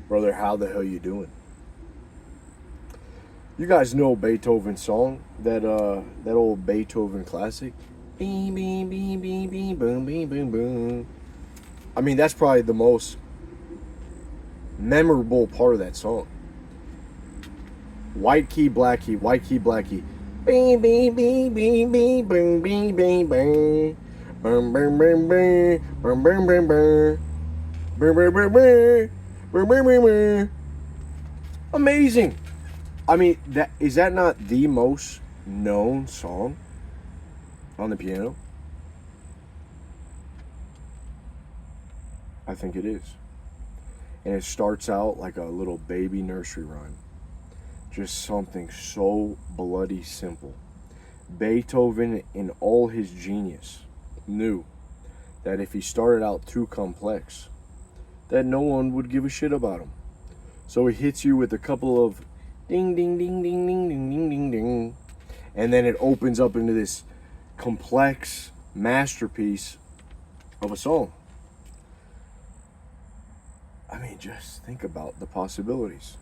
Brother, how the hell you doing? You guys know Beethoven's song, that old Beethoven classic? Beam, beam, beam, beam, beam, boom, beam, boom, boom. I mean, that's probably the most memorable part of that song. White key, black key, white key, black key. Beam, beam, beam, beam, beam, boom, beam, beam, boom. Boom, boom, boom, boom, boom, boom, boom, boom. Boom, boom, boom, boom, boom, boom, boom, boom. Amazing. I mean, is that not the most known song on the piano? I think it is. And it starts out like a little baby nursery rhyme. Just something so bloody simple. Beethoven, in all his genius, knew that if he started out too complex, that no one would give a shit about him. So he hits you with a couple of ding, ding, ding, ding, ding, ding, ding, ding, ding. And then it opens up into this complex masterpiece of a song. I mean, just think about the possibilities.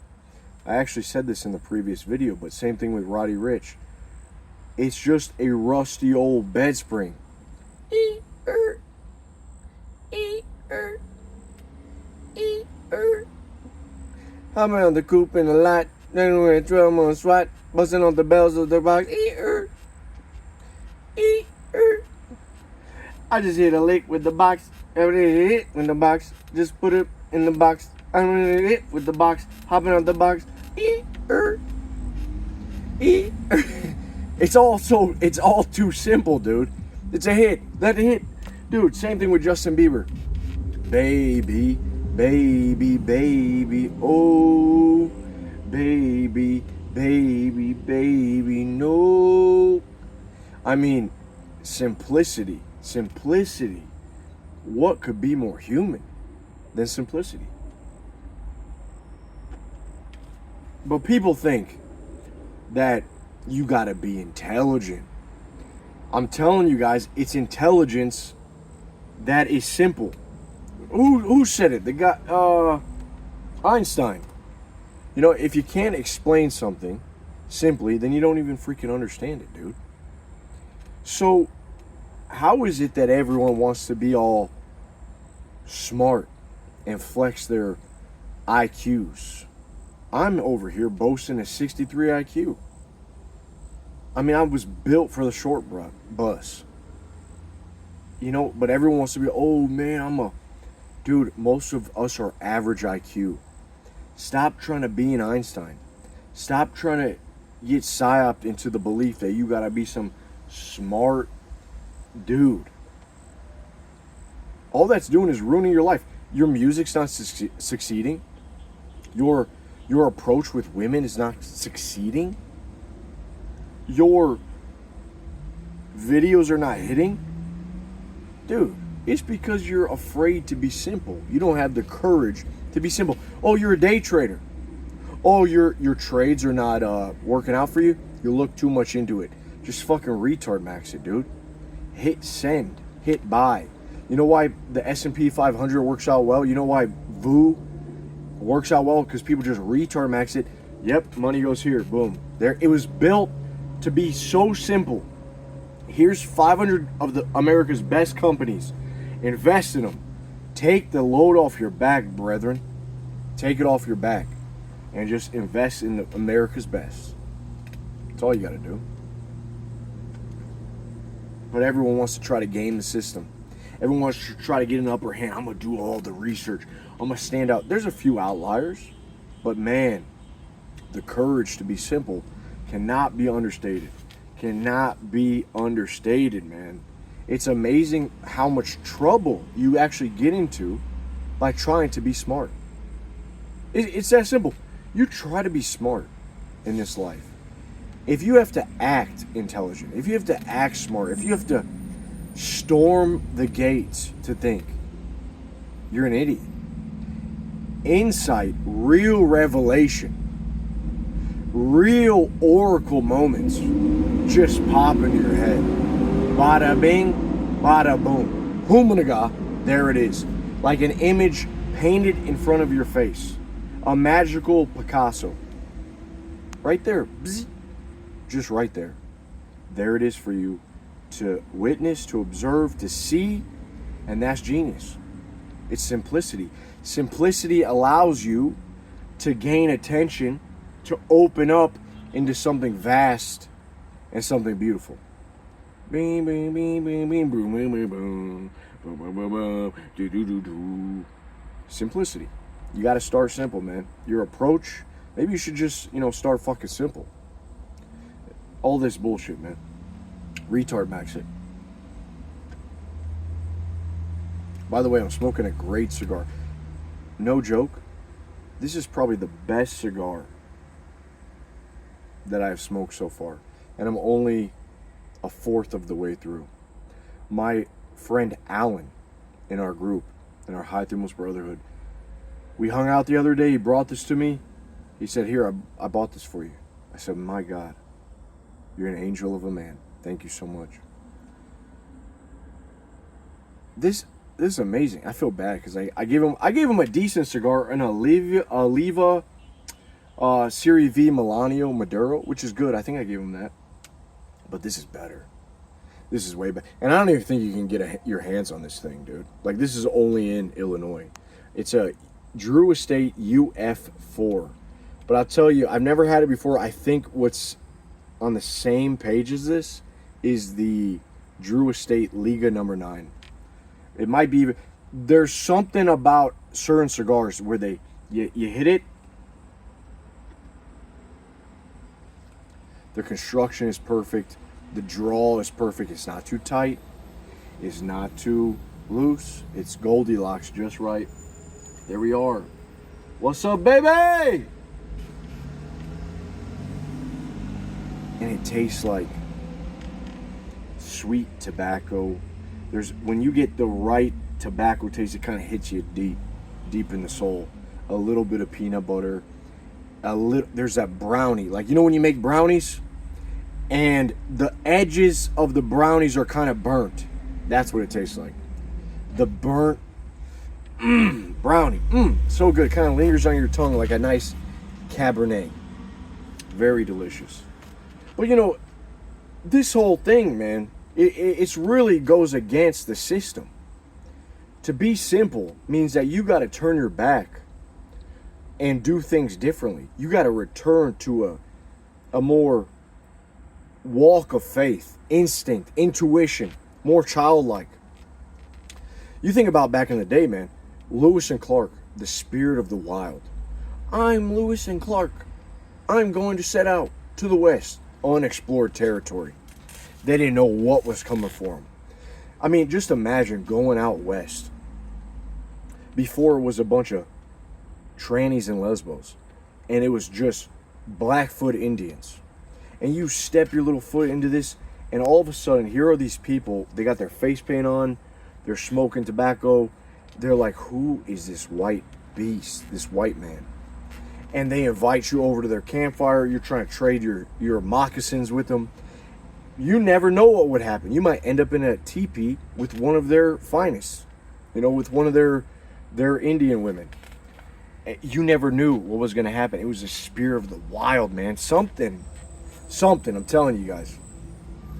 I actually said this in the previous video, but same thing with Roddy Ricch. It's just a rusty old bed spring. I'm on the coupe in the lot, then we're 12 months SWAT, busting on the bells of the box. I just hit a lick with the box. Everything hit with the box. Just put it in the box. I'm gonna hit with the box. Hopping on the box. It's all too simple, dude. It's a hit. Let it hit. Dude, same thing with Justin Bieber. Baby, baby, baby, oh, baby, baby, baby, no. I mean, simplicity. What could be more human than simplicity? But people think that you gotta be intelligent. I'm telling you guys, it's intelligence that is simple. Who said it? The guy, Einstein. You know, if you can't explain something simply, then you don't even freaking understand it, dude. So, how is it that everyone wants to be all smart and flex their IQs? I'm over here boasting a 63 IQ. I mean, I was built for the short bus. You know, but everyone wants to be, oh man, dude, most of us are average IQ. Stop trying to be an Einstein. Stop trying to get psyoped into the belief that you gotta be some smart dude. All that's doing is ruining your life. Your music's not succeeding. Your approach with women is not succeeding. Your videos are not hitting. Dude, it's because you're afraid to be simple. You don't have the courage to be simple. Oh, you're a day trader. Oh, your trades are not working out for you. You look too much into it. Just fucking retard max it, dude. Hit send. Hit buy. You know why the S&P 500 works out well? You know why VU works out well? Because people just retard max it. Yep, money goes here. Boom. There. It was built to be so simple. Here's 500 of America's best companies. Invest in them. Take the load off your back, brethren. Take it off your back. And just invest in America's best. That's all you got to do. But everyone wants to try to game the system. Everyone wants to try to get an upper hand. I'm going to do all the research. I'm going to stand out. There's a few outliers. But man, the courage to be simple cannot be understated. Cannot be understated, man. It's amazing how much trouble you actually get into by trying to be smart. It's that simple. You try to be smart in this life. If you have to act intelligent, if you have to act smart, if you have to storm the gates to think, you're an idiot. Insight, real revelation, real oracle moments just pop into your head. Bada bing, bada boom. Humanaga, there it is. Like an image painted in front of your face. A magical Picasso. Right there. Bzz. Just right there. There it is for you to witness, to observe, to see, and that's genius. It's simplicity. Simplicity allows you to gain attention, to open up into something vast and something beautiful. Boom, boom, boom, boom, boom, boom, boom, boom, boom, boom, boom, boom, do, do, do, do. Simplicity. You got to start simple, man. Your approach, maybe you should just, start fucking simple. All this bullshit, man. Retard Max it. By the way, I'm smoking a great cigar. No joke. This is probably the best cigar that I've smoked so far. And I'm only a fourth of the way through. My friend Alan in our group, in our High Thumos Brotherhood, we hung out the other day. He brought this to me. He said, here, I bought this for you. I said, my God, you're an angel of a man. Thank you so much. This is amazing. I feel bad because I gave him a decent cigar, an Oliva Serie V Milanio Maduro, which is good. I think I gave him that. But this is better. This is way better. And I don't even think you can get your hands on this thing, dude. Like, this is only in Illinois. It's a Drew Estate UF4. But I'll tell you, I've never had it before. I think what's on the same page as this is the Drew Estate Liga number 9. It might be, there's something about certain cigars where you hit it, the construction is perfect, the draw is perfect, it's not too tight, it's not too loose, it's Goldilocks just right. There we are. What's up, baby? And it tastes like sweet tobacco. When you get the right tobacco taste, it kind of hits you deep in the soul. A little bit of peanut butter. There's that brownie. Like, when you make brownies and the edges of the brownies are kind of burnt. That's what it tastes like. The burnt brownie. So good. Kind of lingers on your tongue like a nice Cabernet. Very delicious. But this whole thing, man, it really goes against the system. To be simple means that you got to turn your back and do things differently. You got to return to a more walk of faith, instinct, intuition, more childlike. You think about back in the day, man, Lewis and Clark, the spirit of the wild. I'm Lewis and Clark. I'm going to set out to the west, unexplored territory. They didn't know what was coming for them. I mean, just imagine going out west. Before it was a bunch of trannies and lesbos. And it was just Blackfoot Indians. And you step your little foot into this, and all of a sudden, here are these people. They got their face paint on. They're smoking tobacco. They're like, who is this white beast, this white man? And they invite you over to their campfire. You're trying to trade your moccasins with them. You never know what would happen. You might end up in a teepee with one of their finest, with one of their Indian women. You never knew what was going to happen. It was the spirit of the wild, man. Something, I'm telling you guys,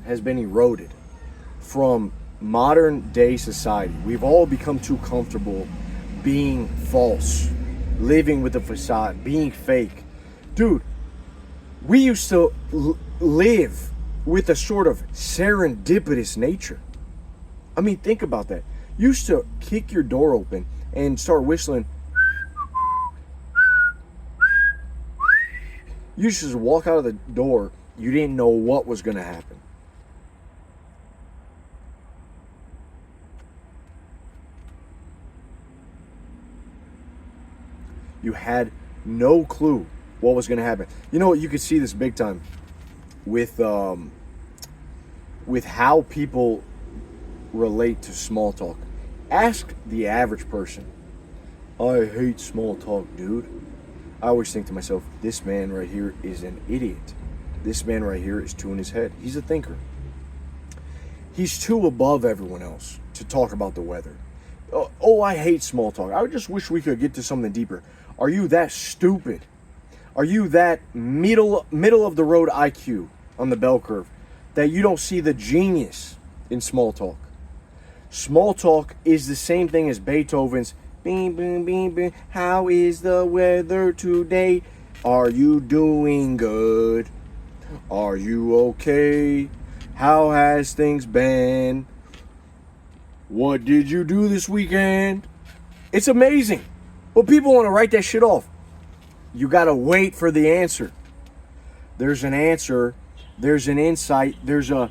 has been eroded from modern day society. We've all become too comfortable being false, living with a facade, being fake. Dude, we used to live with a sort of serendipitous nature. I mean, think about that. You used to kick your door open and start whistling. You used to just walk out of the door. You didn't know what was going to happen. You had no clue what was going to happen. You could see this big time with how people relate to small talk. Ask the average person. I hate small talk, dude. I always think to myself, this man right here is an idiot. This man right here is too in his head. He's a thinker. He's too above everyone else to talk about the weather. Oh, I hate small talk. I just wish we could get to something deeper. Are you that stupid? Are you that middle of the road IQ on the bell curve that you don't see the genius in small talk? Small talk is the same thing as Beethoven's bing, bing, bing, bing. How is the weather today? Are you doing good? Are you okay? How has things been? What did you do this weekend? It's amazing. But people want to write that shit off. You got to wait for the answer. There's an answer. There's an insight. There's a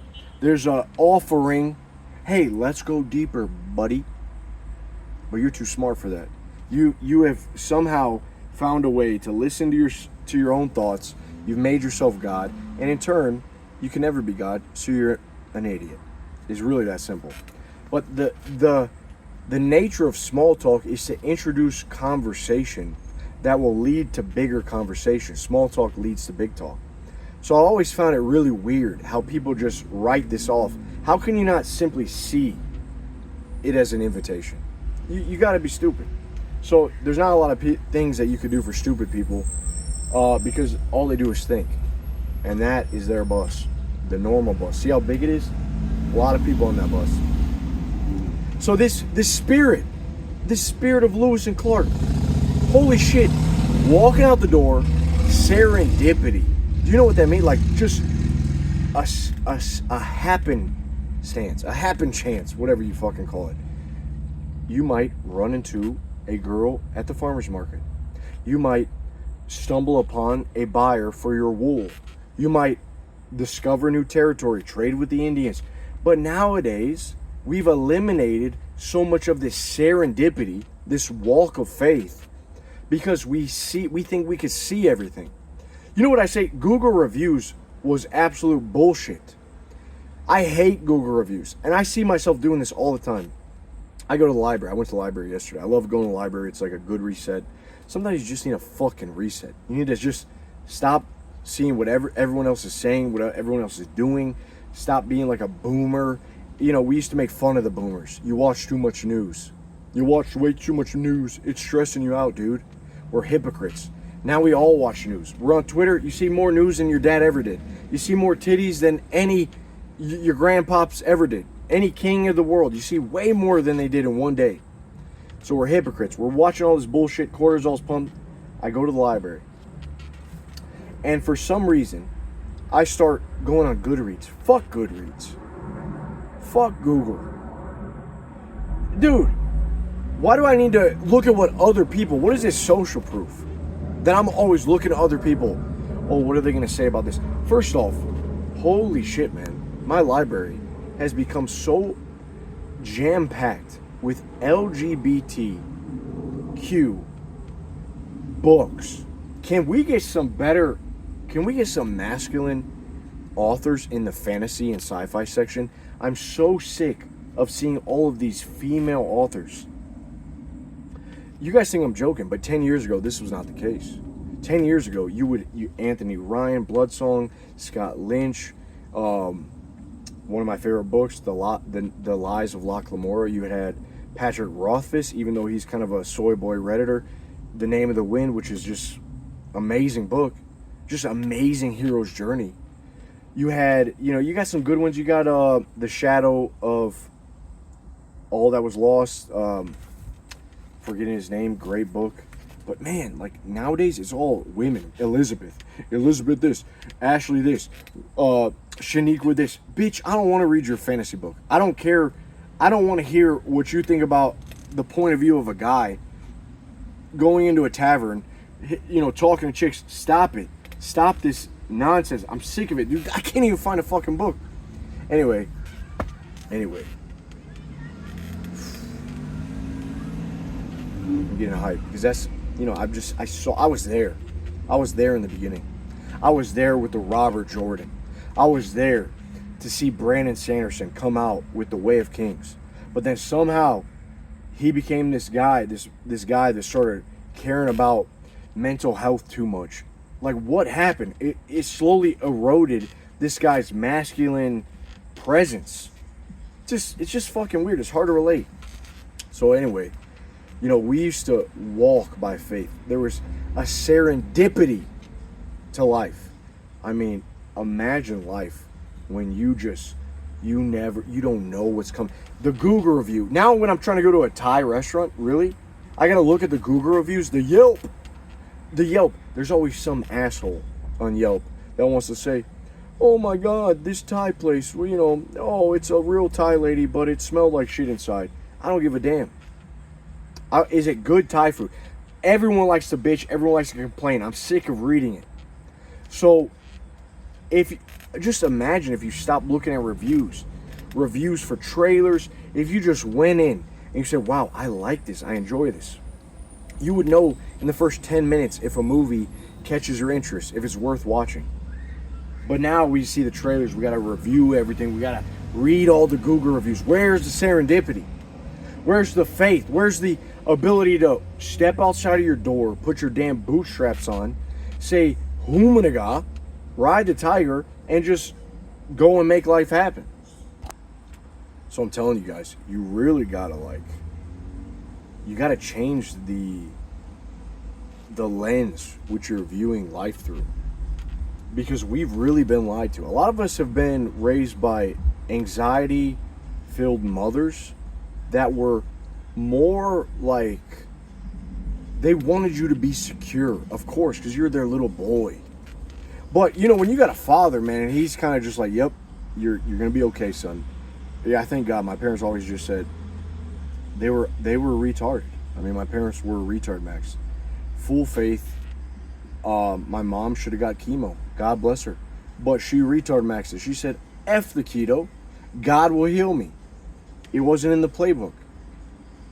offering. Hey, let's go deeper, buddy. But you're too smart for that. You have somehow found a way to listen to your own thoughts. You've made yourself God, and in turn, you can never be God, so you're an idiot. It's really that simple. But the nature of small talk is to introduce conversation that will lead to bigger conversation. Small talk leads to big talk. So I always found it really weird how people just write this off. How can you not simply see it as an invitation? You got to be stupid. So there's not a lot of things that you could do for stupid people because all they do is think. And that is their bus, the normal bus. See how big it is? A lot of people on that bus. So this spirit of Lewis and Clark, holy shit, walking out the door, serendipity. Do you know what that means? Like just a happenstance, a happen chance, whatever you fucking call it. You might run into a girl at the farmer's market. You might stumble upon a buyer for your wool. You might discover new territory, trade with the Indians. But nowadays, we've eliminated so much of this serendipity, this walk of faith, because we think we could see everything. You know what I say? Google reviews was absolute bullshit. I hate Google reviews, and I see myself doing this all the time. I go to the library. I went to the library yesterday. I love going to the library. It's like a good reset. Sometimes you just need a fucking reset. You need to just stop seeing whatever everyone else is saying, what everyone else is doing. Stop being like a boomer. You know, we used to make fun of the boomers. You watch too much news. You watch way too much news. It's stressing you out, dude. We're hypocrites. Now we all watch news. We're on Twitter. You see more news than your dad ever did. You see more titties than any your grandpops ever did. Any king of the world. You see way more than they did in one day. So we're hypocrites. We're watching all this bullshit. Cortisol's pumped. I go to the library. And for some reason, I start going on Goodreads. Fuck Goodreads. Fuck Google. Dude, why do I need to look at what other people... What is this social proof? That I'm always looking at other people. Oh, what are they going to say about this? First off, holy shit, man. My library has become so jam-packed with LGBTQ books. Can we get some masculine authors in the fantasy and sci-fi section? I'm so sick of seeing all of these female authors. You guys think I'm joking, but 10 years ago, this was not the case. 10 years ago, Anthony Ryan, Bloodsong, Scott Lynch, one of my favorite books, The Lies of Locke Lamora. You had Patrick Rothfuss, even though he's kind of a soy boy Redditor. The Name of the Wind, which is just amazing book. Just amazing hero's journey. You had, you got some good ones. You got The Shadow of All That Was Lost. Forgetting his name, great book. But man, like nowadays it's all women. Elizabeth this, Ashley this, Shaniqua this. Bitch, I don't want to read your fantasy book. I don't care. I don't want to hear what you think about the point of view of a guy going into a tavern, talking to chicks. Stop it. Stop this nonsense. I'm sick of it, dude. I can't even find a fucking book. Anyway. I'm getting hyped because that's, I was there. I was there in the beginning. I was there with the Robert Jordan. I was there to see Brandon Sanderson come out with The Way of Kings. But then somehow he became this guy that started caring about mental health too much. Like, what happened? It slowly eroded this guy's masculine presence. It's just fucking weird. It's hard to relate. So anyway, We used to walk by faith. There was a serendipity to life. I mean, imagine life when you don't know what's coming. The Google review. Now when I'm trying to go to a Thai restaurant, really, I gotta look at the Google reviews, the Yelp. There's always some asshole on Yelp that wants to say, oh my God, this Thai place, well, it's a real Thai lady, but it smelled like shit inside. I don't give a damn. Is it good Thai food? Everyone likes to bitch. Everyone likes to complain. I'm sick of reading it. So, just imagine if you stopped looking at reviews for trailers. If you just went in and you said, wow, I like this. I enjoy this. You would know in the first 10 minutes if a movie catches your interest, if it's worth watching. But now we see the trailers. We got to review everything. We got to read all the Google reviews. Where's the serendipity? Where's the faith? Where's the ability to step outside of your door, put your damn bootstraps on, say humanaga, ride the tiger, and just go and make life happen? So I'm telling you guys, you really gotta you gotta change the lens which you're viewing life through, because we've really been lied to. A lot of us have been raised by anxiety-filled mothers that were more they wanted you to be secure, of course, because you're their little boy. But when you got a father, man, and he's kind of just like, yep, you're gonna be okay, son. Yeah, I thank God. My parents always just said they were retarded. I mean, my parents were retard max. Full faith. My mom should have got chemo. God bless her. But she retard maxed it. She said, F the keto. God will heal me. It wasn't in the playbook.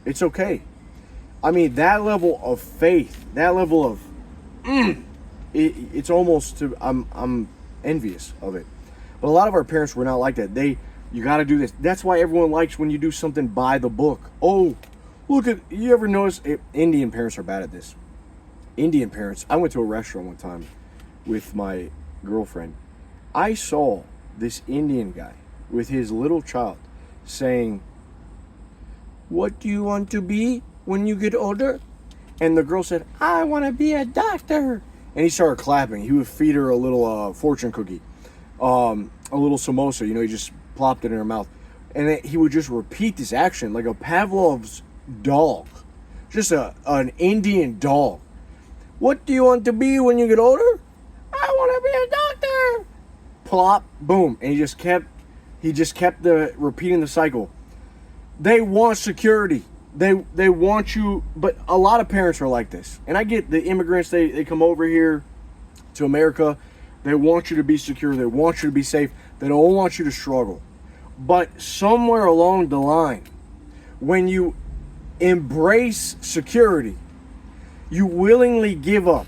It's okay. I mean, that level of faith, that level of it's almost to I'm envious of it. But a lot of our parents were not like that. You got to do this. That's why everyone likes when you do something by the book. Oh, you ever notice Indian parents are bad at this? Indian parents. I went to a restaurant one time with my girlfriend. I saw this Indian guy with his little child saying, what do you want to be when you get older? And the girl said, I want to be a doctor. And he started clapping. He would feed her a little fortune cookie, a little samosa. He just plopped it in her mouth. And then he would just repeat this action like a Pavlov's dog. Just an Indian dog. What do you want to be when you get older? I want to be a doctor. Plop, boom. And he just kept repeating the cycle. They want security. They want you, but a lot of parents are like this. And I get the immigrants, they come over here to America. They want you to be secure. They want you to be safe. They don't want you to struggle. But somewhere along the line, when you embrace security, you willingly give up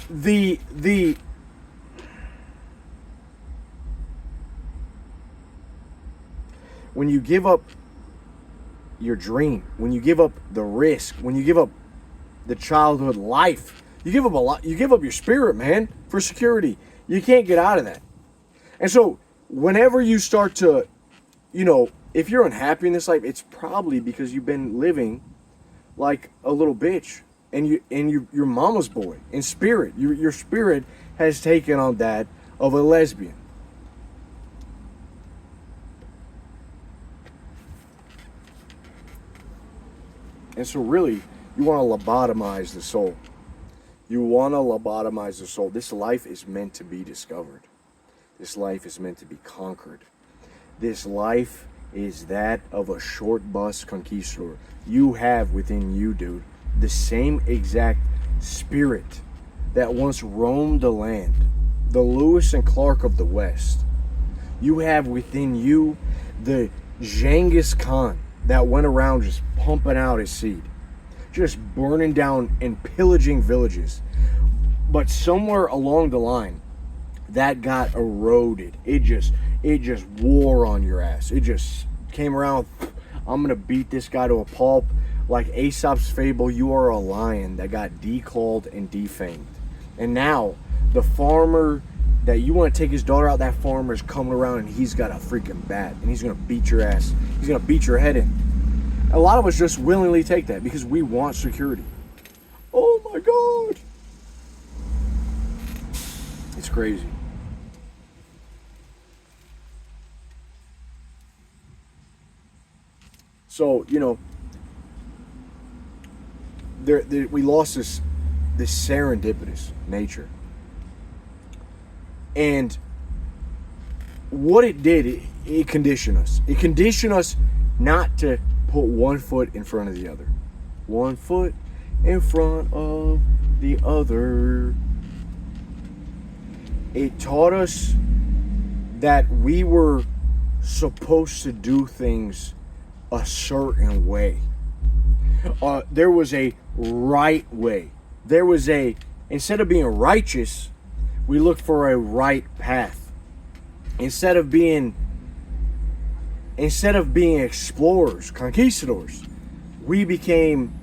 the when you give up your dream, when you give up the risk, when you give up the childhood life, you give up a lot. You give up your spirit, man, for security. You can't get out of that. And so whenever you start to, if you're unhappy in this life, it's probably because you've been living like a little bitch, and you're mama's boy in spirit. Your spirit has taken on that of a lesbian. And so really, you want to lobotomize the soul. You want to lobotomize the soul. This life is meant to be discovered. This life is meant to be conquered. This life is that of a short bus conquistador. You have within you, dude, the same exact spirit that once roamed the land, the Lewis and Clark of the West. You have within you the Genghis Khan that went around just pumping out his seed, just burning down and pillaging villages. But somewhere along the line, that got eroded. It just wore on your ass. It just came around. I'm gonna beat this guy to a pulp. Like Aesop's fable, you are a lion that got declawed and defanged. And now the farmer that you want to take his daughter out, that farmer is coming around and he's got a freaking bat and he's gonna beat your ass. He's gonna beat your head in. A lot of us just willingly take that because we want security. Oh my God. It's crazy. So, we lost this serendipitous nature. And what it did, it conditioned us. It conditioned us not to put one foot in front of the other. One foot in front of the other. It taught us that we were supposed to do things a certain way. There was a right way. Instead of being righteous, we looked for a right path. Instead of being explorers, conquistadors, we became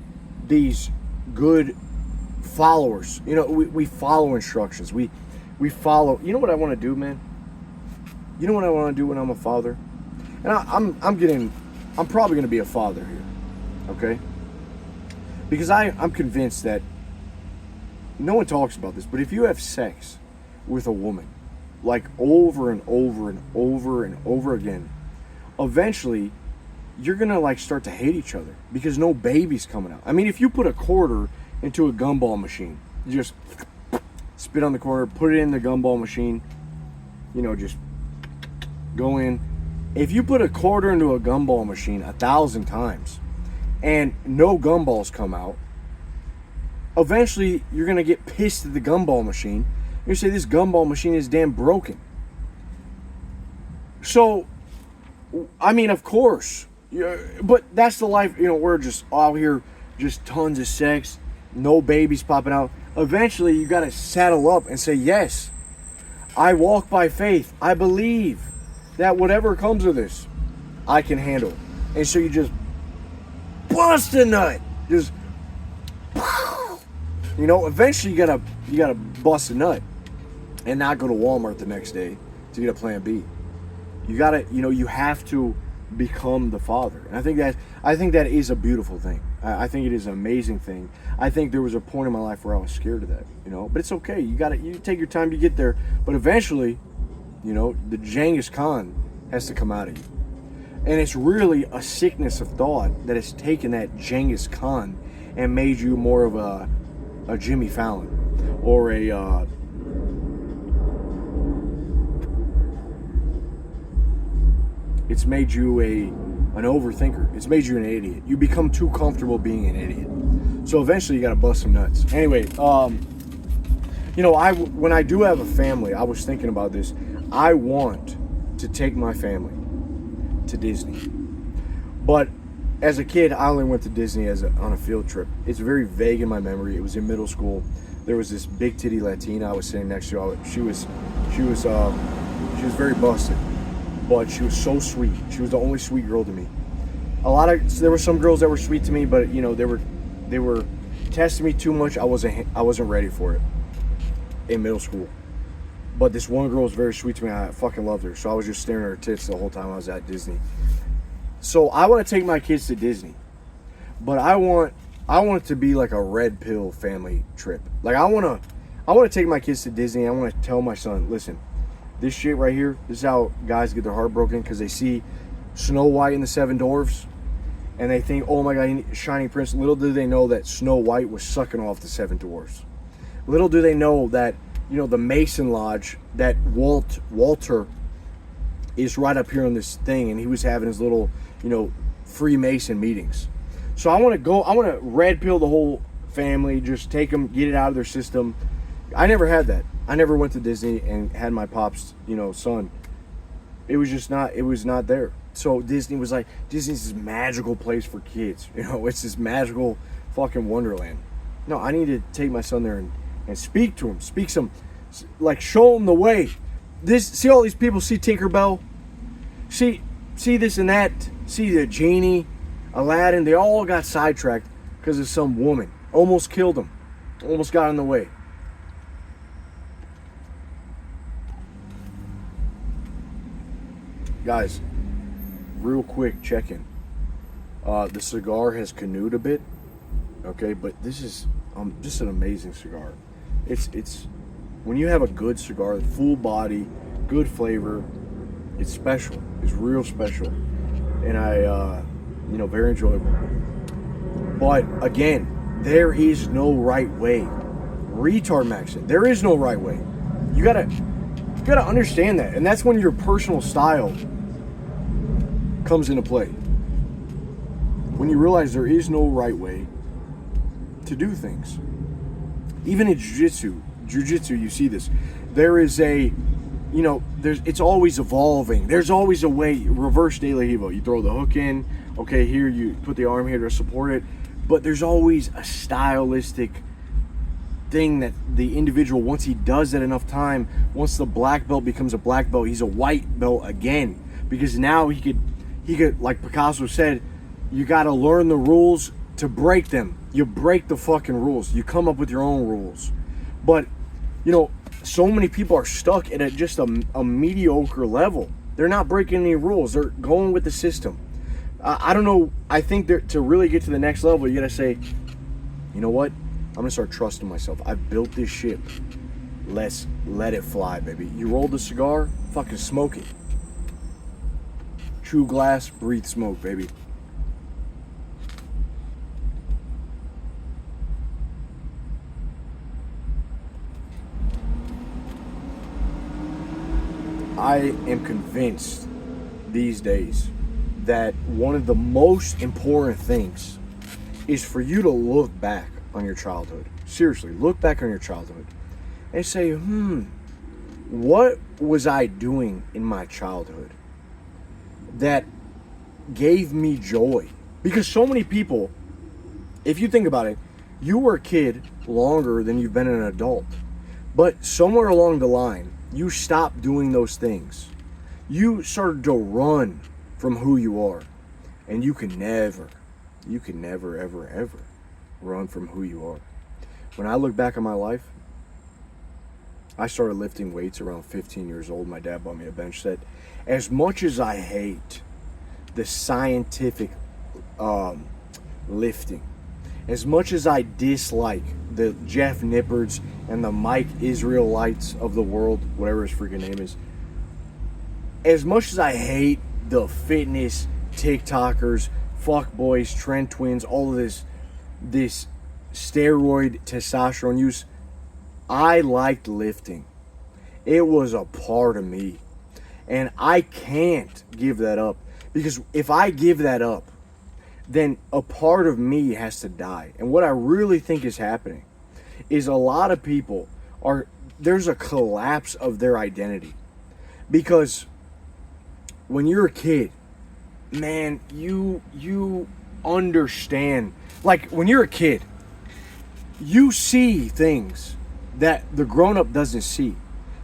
these good followers. We follow instructions. We follow. You know what I want to do, man? You know what I want to do when I'm a father? And I'm probably going to be a father here, okay? Because I'm convinced that no one talks about this, but if you have sex with a woman, like over and over and over and over again, eventually you're gonna like start to hate each other because no baby's coming out. I mean, if you put a quarter into a gumball machine, you just spit on the quarter, put it in the gumball machine, just go in. If you put a quarter into a gumball machine 1,000 times and no gumballs come out, eventually you're gonna get pissed at the gumball machine. You say this gumball machine is damn broken. So, I mean, of course, but that's the life. We're just out here, just tons of sex, no babies popping out. Eventually, you got to saddle up and say, yes, I walk by faith. I believe that whatever comes of this, I can handle. And so you just bust a nut, just eventually you gotta bust a nut and not go to Walmart the next day to get a plan B. You gotta, you have to become the father. And I think that is a beautiful thing. I think it is an amazing thing. I think there was a point in my life where I was scared of that, but it's okay. You take your time to get there, but eventually, the Genghis Khan has to come out of you. And it's really a sickness of thought that has taken that Genghis Khan and made you more of a Jimmy Fallon or it's made you an overthinker. It's made you an idiot. You become too comfortable being an idiot. So eventually you got to bust some nuts. Anyway, when I do have a family, I was thinking about this. I want to take my family to Disney. But as a kid, I only went to Disney on a field trip. It's very vague in my memory. It was in middle school. There was this big titty Latina I was sitting next to. She was very busted, but she was so sweet. She was the only sweet girl to me. There were some girls that were sweet to me, but they were testing me too much. I wasn't ready for it in middle school. But this one girl was very sweet to me. I fucking loved her. So I was just staring at her tits the whole time I was at Disney. So I want to take my kids to Disney, but I want it to be like a red pill family trip. Like I want to take my kids to Disney. I want to tell my son, listen, this shit right here, this is how guys get their heart broken because they see Snow White and the Seven Dwarfs, and they think, oh my God, Shining Prince. Little do they know that Snow White was sucking off the Seven Dwarfs. Little do they know that the Mason Lodge, that Walter is right up here on this thing, and he was having his little Freemason meetings. So I want to red pill the whole family, just take them, get it out of their system. I never had that. I never went to Disney and had my pop's, son. It was not there. So Disney was like, Disney's this magical place for kids. It's this magical fucking wonderland. No, I need to take my son there and speak to him. Show him the way. See all these people, see Tinkerbell, see this and that, see the genie, Aladdin. They all got sidetracked because of some woman. Almost killed them. Almost got in the way. Guys, real quick check-in. The cigar has canoed a bit, okay, but this is just an amazing cigar. It's when you have a good cigar, full body, good flavor, it's special. It's real special, and very enjoyable. But again, there is no right way. Retard Max said, there is no right way. You gotta understand that, and that's when your personal style comes into play. When you realize there is no right way to do things. Even in jiu-jitsu, you see this. There is it's always evolving. There's always a way. Reverse De La Hivo. You throw the hook in. Okay, here you put the arm here to support it. But there's always a stylistic thing that the individual, once he does that enough time, once the black belt becomes a black belt, he's a white belt again. Because now he could, like Picasso said, you got to learn the rules to break them. You break the fucking rules. You come up with your own rules. But, so many people are stuck at just a mediocre level. They're not breaking any rules. They're going with the system. I don't know. I think that to really get to the next level, you got to say, you know what? I'm going to start trusting myself. I've built this ship. Let's let it fly, baby. You roll the cigar, fucking smoke it. Chew glass, breathe smoke, baby. I am convinced these days that one of the most important things is for you to look back on your childhood. Seriously, look back on your childhood and say, what was I doing in my childhood that gave me joy? Because so many people, if you think about it, you were a kid longer than you've been an adult. But somewhere along the line, you stopped doing those things. You started to run from who you are. And you can never, ever, ever run from who you are. When I look back on my life, I started lifting weights around 15 years old. My dad bought me a bench set. As much as I hate the scientific lifting, as much as I dislike the Jeff Nippards and the Mike Israelites of the world, whatever his freaking name is, as much as I hate the fitness TikTokers, fuckboys, trend twins, all of this steroid testosterone use, I liked lifting. It was a part of me. And I can't give that up. Because if I give that up, then a part of me has to die. And what I really think is happening is a lot of people there's a collapse of their identity. Because when you're a kid, man, you understand. Like, when you're a kid, you see things that the grown-up doesn't see.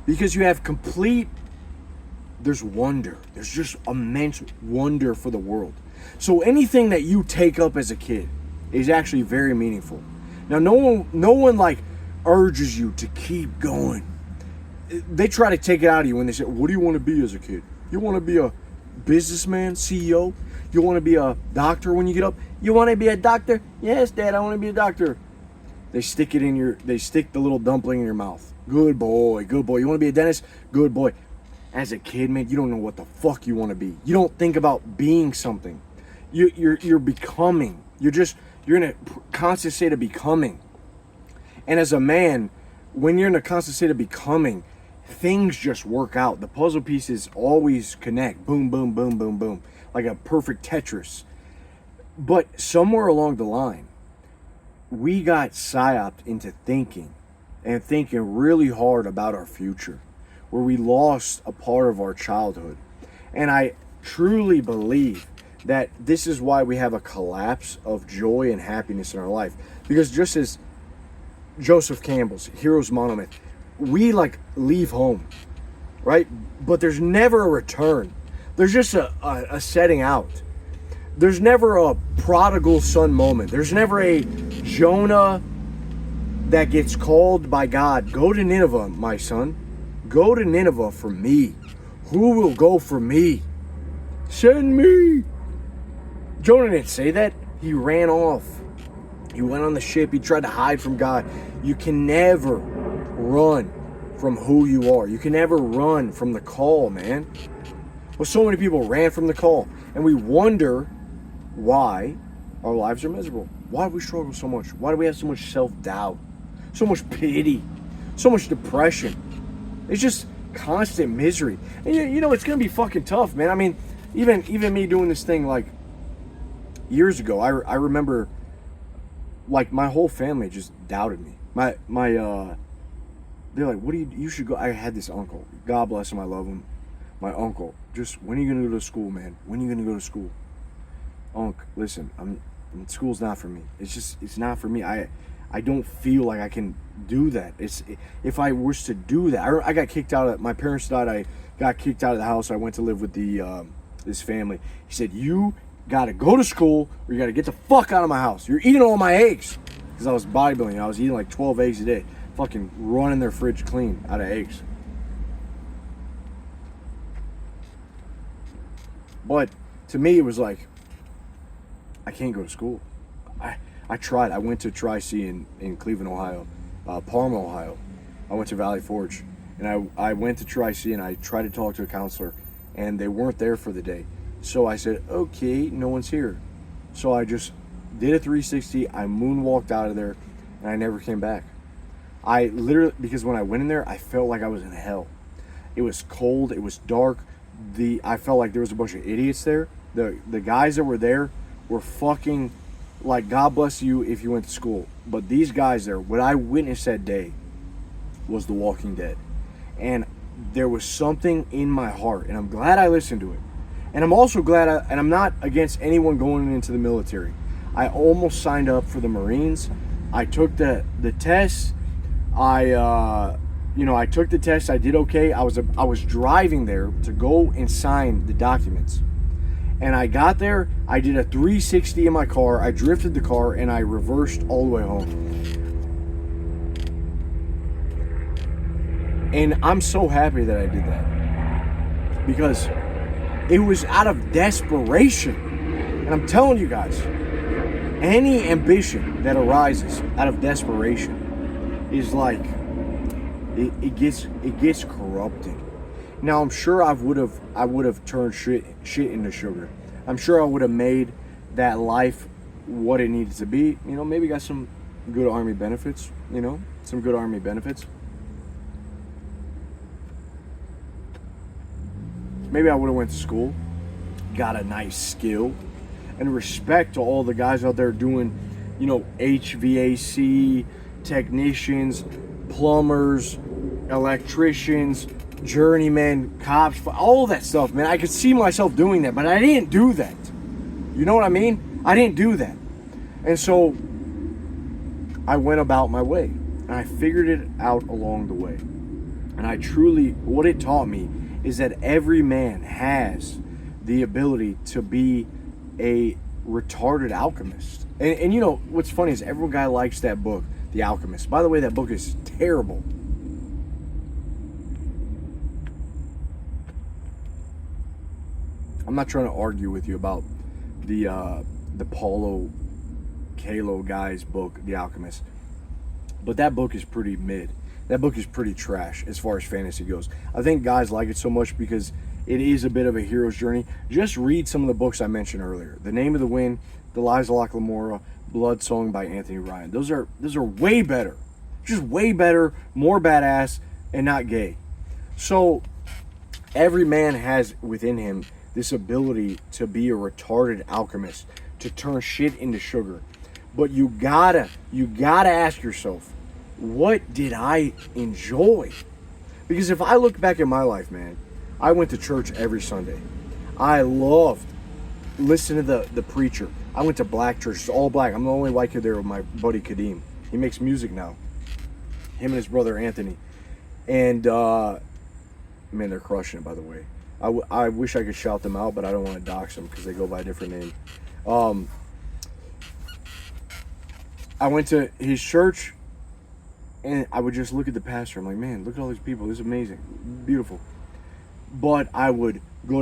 Because you have there's wonder. There's just immense wonder for the world. So anything that you take up as a kid is actually very meaningful. Now, no one like urges you to keep going. They try to take it out of you when they say, what do you want to be as a kid? You want to be a businessman, CEO? You want to be a doctor when you get up? You want to be a doctor? Yes, Dad, I want to be a doctor. They stick the little dumpling in your mouth. Good boy, good boy. You want to be a dentist? Good boy. As a kid, man, you don't know what the fuck you want to be. You don't think about being something. You're becoming. You're in a constant state of becoming. And as a man, when you're in a constant state of becoming, things just work out. The puzzle pieces always connect. Boom, boom, boom, boom, boom. Like a perfect Tetris. But somewhere along the line, we got psyoped into thinking really hard about our future, where we lost a part of our childhood. And I truly believe that this is why we have a collapse of joy and happiness in our life. Because just as Joseph Campbell's Hero's Monument, we leave home, right? But there's never a return. There's just a setting out. There's never a prodigal son moment. There's never a Jonah that gets called by God. Go to Nineveh, my son. Go to Nineveh for me. Who will go for me? Send me. Jonah didn't say that. He ran off. He went on the ship. He tried to hide from God. You can never run from who you are. You can never run from the call, man. Well, so many people ran from the call. And we wonder why our lives are miserable. Why do we struggle so much? Why do we have so much self-doubt? So much pity? So much depression? It's just constant misery. And you know, it's going to be fucking tough, man. I mean, even me doing this thing, like, years ago, I remember, like, my whole family just doubted me. They're like, what do you should go. I had this uncle. God bless him. I love him. My uncle. Just, when are you going to go to school, man? When are you going to go to school? Unc, listen, school's not for me. It's not for me. I don't feel like I can do that. If I was to do that, I got kicked out of, my parents died. I got kicked out of the house. I went to live with this family. He said, you got to go to school or you got to get the fuck out of my house. You're eating all my eggs. Because I was bodybuilding. I was eating like 12 eggs a day. Fucking running their fridge clean out of eggs. But to me, it was like, I can't go to school. I tried. I went to Tri-C in Cleveland, Ohio, Parma, Ohio. I went to Valley Forge, and I went to Tri-C, and I tried to talk to a counselor, and they weren't there for the day. So I said, okay, no one's here. So I just did a 360. I moonwalked out of there, and I never came back. I literally, because when I went in there, I felt like I was in hell. It was cold. It was dark. I felt like there was a bunch of idiots there. The guys that were there were fucking, like, God bless you if you went to school. But these guys there, what I witnessed that day was The Walking Dead. And there was something in my heart, and I'm glad I listened to it. And I'm also glad, and I'm not against anyone going into the military. I almost signed up for the Marines. I took the test. I took the test. I did okay. I was driving there to go and sign the documents. And I got there, I did a 360 in my car, I drifted the car, and I reversed all the way home. And I'm so happy that I did that. Because it was out of desperation. And I'm telling you guys, any ambition that arises out of desperation is like, it gets corrupted. Now, I'm sure I would have turned shit into sugar. I'm sure I would have made that life what it needed to be. You know, maybe got some good army benefits. Some good army benefits. Maybe I would have went to school, got a nice skill, and respect to all the guys out there doing, HVAC, technicians, plumbers, electricians, journeymen, cops, all that stuff, man. I could see myself doing that, but I didn't do that. You know what I mean? I didn't do that. And so I went about my way, and I figured it out along the way. And what it taught me is that every man has the ability to be a retarded alchemist. And what's funny is every guy likes that book, The Alchemist. By the way, that book is terrible. I'm not trying to argue with you about the Paulo Coelho guy's book, The Alchemist. But that book is pretty mid. That book is pretty trash as far as fantasy goes. I think guys like it so much because it is a bit of a hero's journey. Just read some of the books I mentioned earlier. The Name of the Wind, The Lies of Locke Lamora, Blood Song by Anthony Ryan. Those are way better. Just way better, more badass, and not gay. So every man has within him this ability to be a retarded alchemist, to turn shit into sugar. But you gotta ask yourself, what did I enjoy? Because if I look back at my life, man, I went to church every Sunday. I loved listening to the preacher. I went to black church. It's all black. I'm the only white kid there with my buddy Kadeem. He makes music now. Him and his brother Anthony. And, man, they're crushing it, by the way. I wish I could shout them out, but I don't want to dox them because they go by a different name. I went to his church, and I would just look at the pastor. I'm like, man, look at all these people. This is amazing. Beautiful. But I would go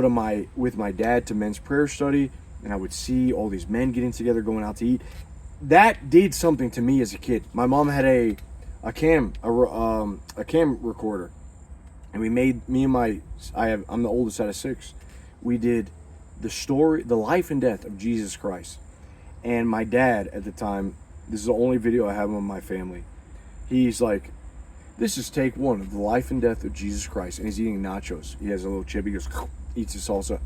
with my dad to men's prayer study, and I would see all these men getting together, going out to eat. That did something to me as a kid. My mom had a cam recorder, and we made I'm the oldest out of 6. We did the life and death of Jesus Christ. And my dad at the time, this is the only video I have of my family. He's like, this is take 1 of the life and death of Jesus Christ. And he's eating nachos. He has a little chip. He goes, eats the salsa.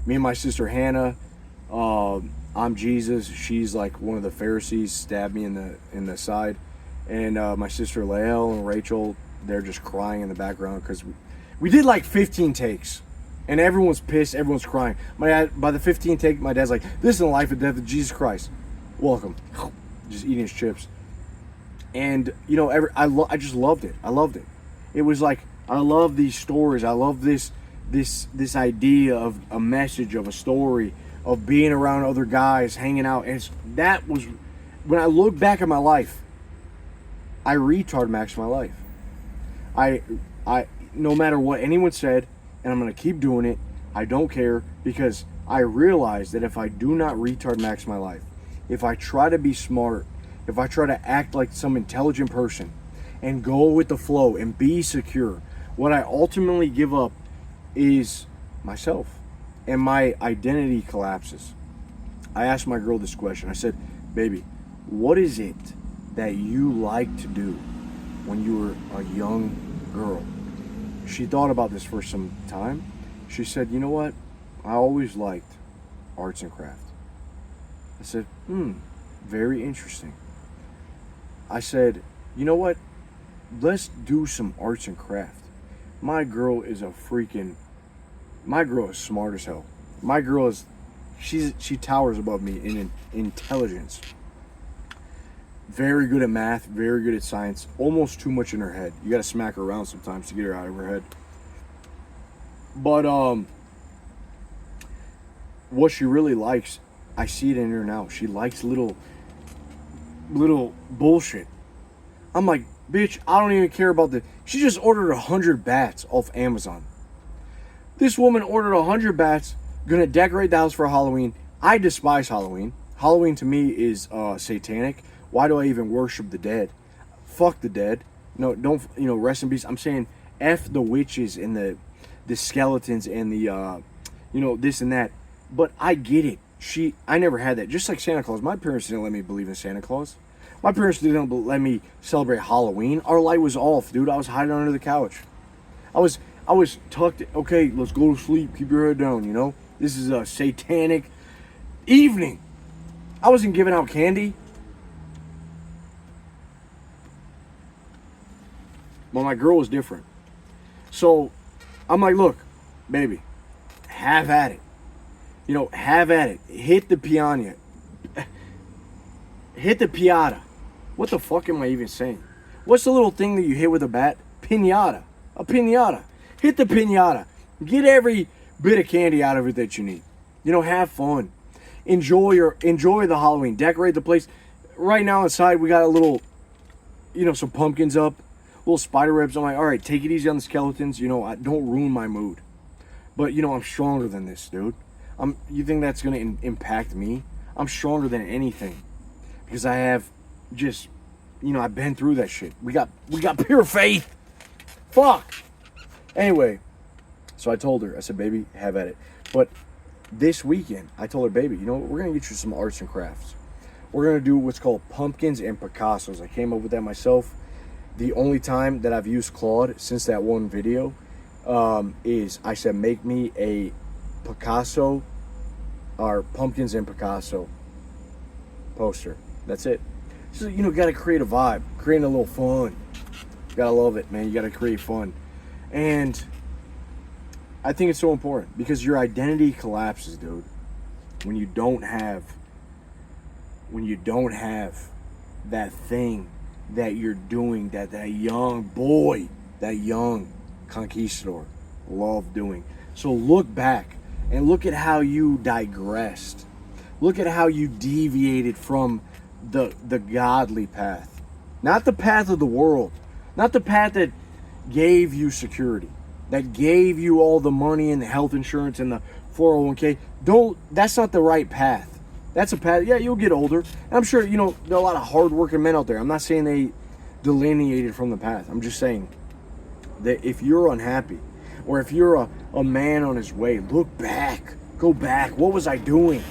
Me and my sister Hannah, I'm Jesus. She's like one of the Pharisees, stabbed me in the side. And my sister Lael and Rachel, they're just crying in the background because we did like 15 takes. And everyone's pissed, everyone's crying. My dad, by the 15th take, my dad's like, this is the life and death of Jesus Christ. Welcome. Just eating his chips. And, you know, I just loved it. I loved it. It was like, I love these stories. I love this idea of a message, of a story, of being around other guys, hanging out. And that was, when I look back at my life, I retard maxed my life. I no matter what anyone said, and I'm going to keep doing it, I don't care, because I realize that if I do not retard max my life, if I try to be smart, if I try to act like some intelligent person and go with the flow and be secure, what I ultimately give up is myself, and my identity collapses. I asked my girl this question. I said, baby, what is it that you like to do when you were a young girl? She thought about this for some time. She said, you know what? I always liked arts and craft. I said, very interesting. I said, you know what? Let's do some arts and craft. My girl is smart as hell. My girl she towers above me in intelligence. Very good at math, very good at science, almost too much in her head. You gotta smack her around sometimes to get her out of her head. But what she really likes, I see it in her now. She likes little bullshit. I'm like, bitch, I don't even care about she just ordered 100 bats off Amazon. This woman ordered 100 bats, gonna decorate the house for Halloween. I despise Halloween. Halloween to me is satanic. Why do I even worship the dead? Fuck the dead. No, don't, rest in peace. I'm saying F the witches and the skeletons and the, this and that. But I get it. I never had that. Just like Santa Claus. My parents didn't let me believe in Santa Claus. My parents didn't let me celebrate Halloween. Our light was off, dude. I was hiding under the couch. I was tucked. Okay, let's go to sleep. Keep your head down, This is a satanic evening. I wasn't giving out candy. Well, my girl was different. So I'm like, look, baby, have at it. Have at it. Hit the piano. Hit the piata. What the fuck am I even saying? What's the little thing that you hit with a bat? Piñata. A piñata. Hit the piñata. Get every bit of candy out of it that you need. Have fun. Enjoy the Halloween. Decorate the place. Right now inside we got a little, some pumpkins up. Little spider webs. I'm like, all right, take it easy on the skeletons. I don't ruin my mood. But, I'm stronger than this, dude. You think that's going to impact me? I'm stronger than anything. Because I have just, I've been through that shit. We got pure faith. Fuck. Anyway, so I told her, I said, baby, have at it. But this weekend, I told her, baby, we're going to get you some arts and crafts. We're going to do what's called pumpkins and Picassos. I came up with that myself. The only time that I've used Claude since that one video is I said, make me a Picasso or pumpkins and Picasso poster. That's it. So, got to create a vibe, creating a little fun. Gotta love it, man. You got to create fun. And I think it's so important because your identity collapses, dude, when you don't have that thing that you're doing that young boy, that young conquistador loved doing. So look back and look at how you digressed. Look at how you deviated from the godly path. Not the path of the world. Not the path that gave you security. That gave you all the money and the health insurance and the 401k. That's not the right path. That's a path, yeah, you'll get older. And I'm sure, there are a lot of hardworking men out there. I'm not saying they delineated from the path. I'm just saying that if you're unhappy, or if you're a man on his way, look back. Go back. What was I doing?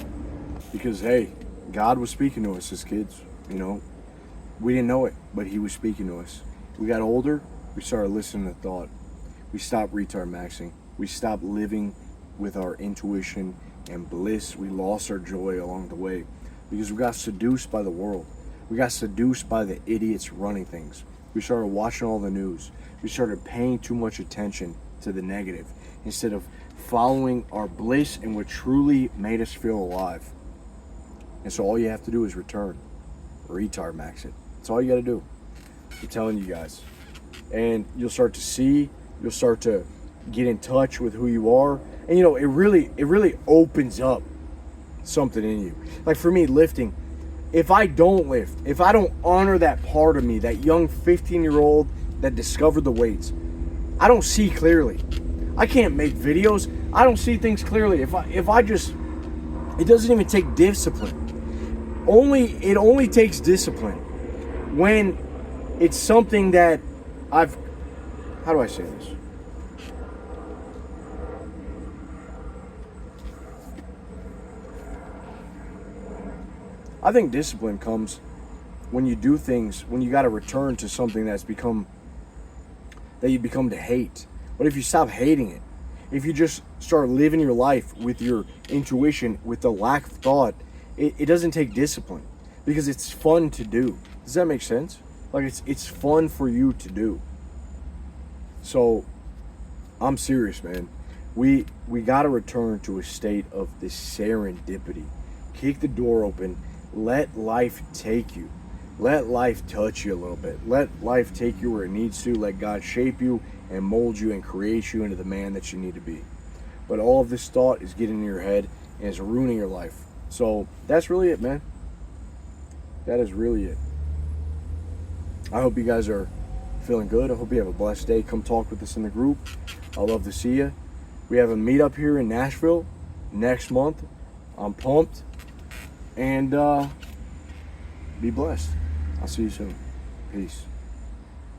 Because, hey, God was speaking to us as kids, We didn't know it, but he was speaking to us. We got older, we started listening to thought. We stopped retard maxing. We stopped living with our intuition and bliss. We lost our joy along the way because we got seduced by the world. We got seduced by the idiots running things. We started watching all the news. We started paying too much attention to the negative instead of following our bliss and what truly made us feel alive. And so all you have to do is return. Retard max it. That's all you got to do. I'm telling you guys. And you'll start to see, you'll start to get in touch with who you are. And it really opens up something in you. Like for me, lifting, if I don't lift, if I don't honor that part of me, that young 15-year-old that discovered the weights, I don't see clearly. I can't make videos. I don't see things clearly. If I just, it doesn't even take discipline. It only takes discipline when it's something that how do I say this? I think discipline comes when you do things, when you got to return to something that you become to hate. But if you stop hating it, if you just start living your life with your intuition, with the lack of thought, it doesn't take discipline because it's fun to do. Does that make sense? Like it's fun for you to do. So I'm serious, man. We got to return to a state of this serendipity. Kick the door open. Let life take you. Let life touch you a little bit. Let life take you where it needs to. Let God shape you and mold you and create you into the man that you need to be. But all of this thought is getting in your head and it's ruining your life. So that's really it, man. That is really it. I hope you guys are feeling good. I hope you have a blessed day. Come talk with us in the group. I'd love to see you. We have a meetup here in Nashville next month. I'm pumped. And be blessed. I'll see you soon. Peace.